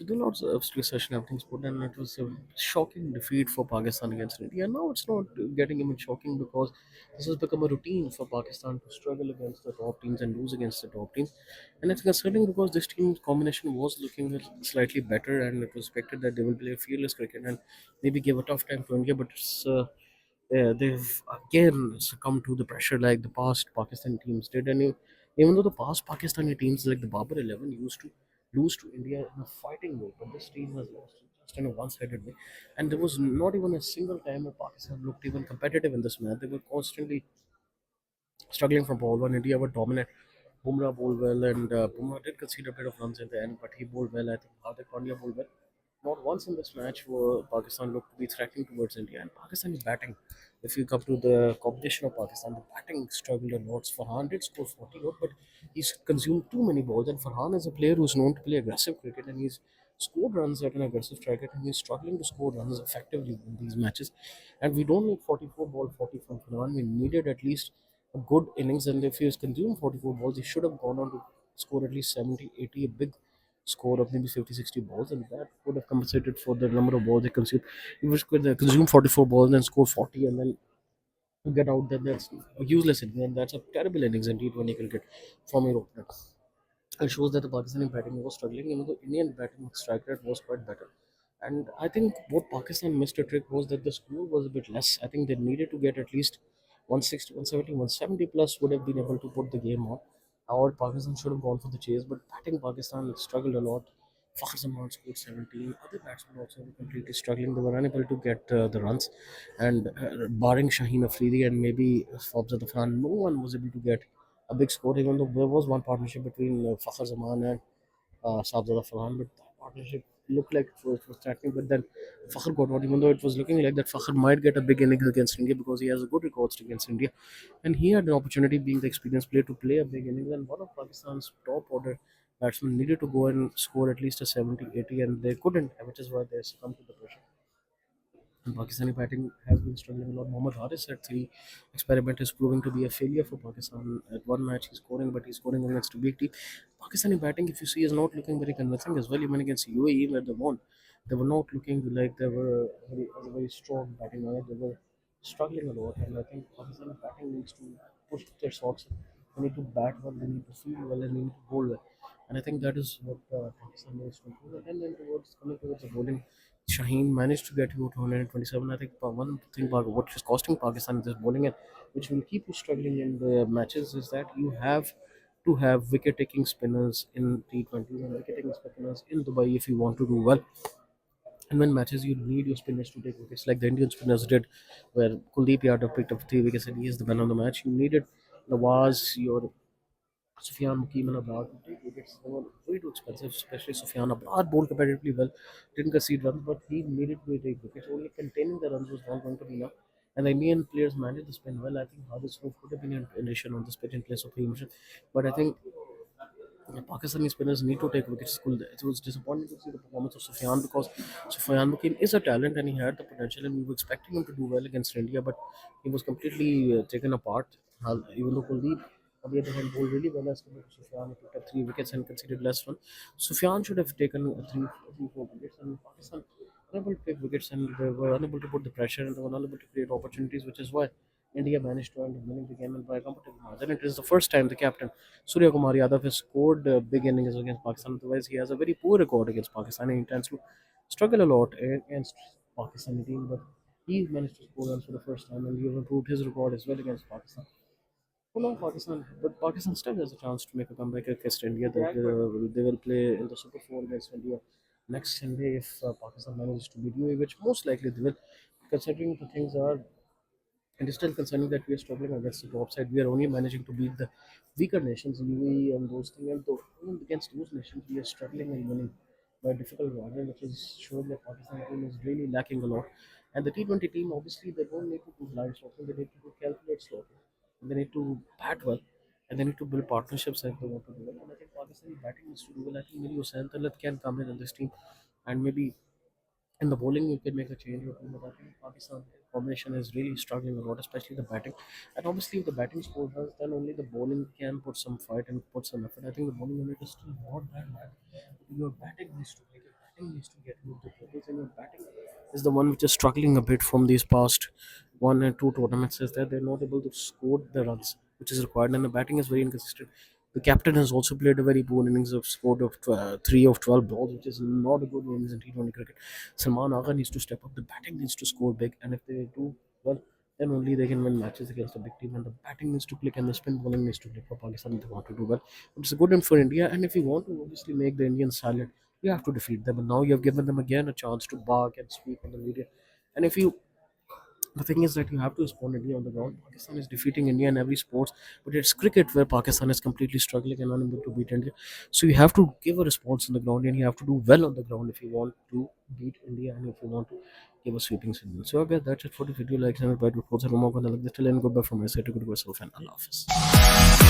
there are lots of recession happening sport, and it was a shocking defeat for Pakistan against India. Now it's not getting even shocking because this has become a routine for Pakistan to struggle against the top teams and lose against the top teams. And it's concerning because this team combination was looking slightly better, and it was expected that they will play fearless cricket and maybe give a tough time to India. But they've again succumbed to the pressure like the past Pakistan teams did. And even though the past Pakistani teams like the Babar 11 used to lose to India in a fighting way, but this team has lost just in a one-sided way. And there was not even a single time where Pakistan looked even competitive in this match. They were constantly struggling from ball one. India were dominant. Bumrah bowled well, and Bumrah did concede a bit of runs in the end, but he bowled well. I think Hardik Pandya bowled well. Not once in this match were Pakistan looked to be threatening towards India. And Pakistani batting, if you come to the competition of Pakistan, the batting struggled a lot. Farhan did score 40 odd, but he's consumed too many balls. And Farhan is a player who's known to play aggressive cricket, and he's scored runs at an aggressive strike rate, and he's struggling to score runs effectively in these matches. And we don't need 44 ball 40 from Farhan. We needed at least a good innings, and if he has consumed 44 balls, he should have gone on to score at least 70, 80, a big score of maybe 50, 60 balls, and that would have compensated for the number of balls they consumed. If he could consume 44 balls and score 40 and then get out, then that's a useless innings, and that's a terrible innings in T20 cricket from your opener. It shows that the Pakistani batting was struggling, even though Indian batting strike rate was quite better. And I think what Pakistan missed a trick was that the score was a bit less. I think they needed to get at least 160, 170, 170 plus would have been able to put the game on. Or Pakistan should have gone for the chase, but batting Pakistan struggled a lot. Fakhr Zaman scored 17. Other batsmen also were completely struggling. They were unable to get the runs. And barring Shaheen Afridi and maybe Fawzat Afan, no one was able to get a big score, even though there was one partnership between Fakhr Zaman and Sabzada Farhan, but that partnership looked like it was threatening. But then Fakhr got out, even though it was looking like that Fakhr might get a big innings against India because he has a good records against India. And he had an opportunity, being the experienced player, to play a big innings. And one of Pakistan's top order batsmen needed to go and score at least a 70, 80, and they couldn't, which is why they succumbed to the pressure. And Pakistani batting has been struggling a lot. Mohammad Haris at three experiment is proving to be a failure for Pakistan. At one match he's scoring, but he's scoring against a big team. Pakistani batting, if you see, is not looking very convincing as well. Even against UAE where they won, they were not looking like they were as a very strong batting line. They were struggling a lot, and I think Pakistani batting needs to push their socks. They need to bat well, they need to field well, and they need to bowl well. And I think that is what Pakistan needs to improve. And then towards coming towards the bowling, Shaheen managed to get you to 127. I think one thing about what is costing Pakistan is this bowling, and which will keep you struggling in the matches, is that you have to have wicket taking spinners in T20s and wicket taking spinners in Dubai if you want to do well. And when matches, you need your spinners to take wickets, like the Indian spinners did, where Kuldeep Yadav picked up 3 wickets and he is the man of the match. You needed Nawaz, your Sufyan Mukim and Abrar to take wickets. They were way too expensive, especially Sufyan. Abrar bowled competitively well, didn't concede runs, but he needed to take wickets. Only containing the runs was not going to be enough. And the Indian players managed the spin well. I think Hardis Roof could have been an addition on this pitch in place of Hemshin. But I think Pakistani spinners need to take wickets. It was disappointing to see the performance of Sufyan because Sufyan Mukim is a talent and he had the potential, and we were expecting him to do well against India, but he was completely taken apart. Even though Kuldeep, on the other hand, bowled really well as compared to Sufyan, he picked up 3 wickets and conceded less runs. Sufyan should have taken three, 4 wickets, and Pakistan unable to take wickets, and they were unable to put the pressure, and they were unable to create opportunities, which is why India managed to end up winning the game and by a comfortable margin. It is the first time the captain Suryakumar Yadav has scored big innings against Pakistan. Otherwise, he has a very poor record against Pakistan, and he tends to struggle a lot against Pakistani team. But he managed to score runs for the first time, and he has improved his record as well against Pakistan. Well, no, Pakistan, but Pakistan still has a chance to make a comeback against India. That they will play in the Super Four against India next Sunday if Pakistan manages to beat UAE, which most likely they will. Considering the things are, it is still concerning that we are struggling against the top side. We are only managing to beat the weaker nations, UAE and those things. And though even against those nations, we are struggling and winning by a difficult margin, which is showing that Pakistan team is really lacking a lot. And the T20 team, obviously, they don't need to do blind slaughter. They need to do calculate slaughter. They need to bat well, and they need to build partnerships if they want to do well. And I think Pakistani batting needs to do well. I think maybe Hussain Talat can come in this team, and maybe in the bowling you can make a change or two, but I think Pakistan combination is really struggling a lot, especially the batting. And obviously, if the batting scores well, then only the bowling can put some fight and put some effort. I think the bowling unit is still not that bad. Your batting needs to make it. batting needs to get moved the tables, and your batting is the one which is struggling a bit from these past 1 and 2 tournaments. Is that they're not able to score the runs which is required, and the batting is very inconsistent. The captain has also played a very poor innings of scored of 3 of 12 balls, which is not a good innings in T20 cricket. Salman Agha needs to step up. The batting needs to score big, and if they do well, then only they can win matches against a big team. And the batting needs to click, and the spin bowling needs to click for Pakistan if they want to do well. But it's good in for India, and if you want to obviously make the Indians silent, you have to defeat them. And now you have given them again a chance to bark and speak on the media. And if you the thing is that you have to respond India on the ground. Pakistan is defeating India in every sports, but it's cricket where Pakistan is completely struggling and unable to beat India. So you have to give a response on the ground, and you have to do well on the ground if you want to beat India and if you want to give a sweeping signal. So I guess that's it for the video. Like and subscribe to Roma. Till then, goodbye from my side to good yourself and Allah Hafiz.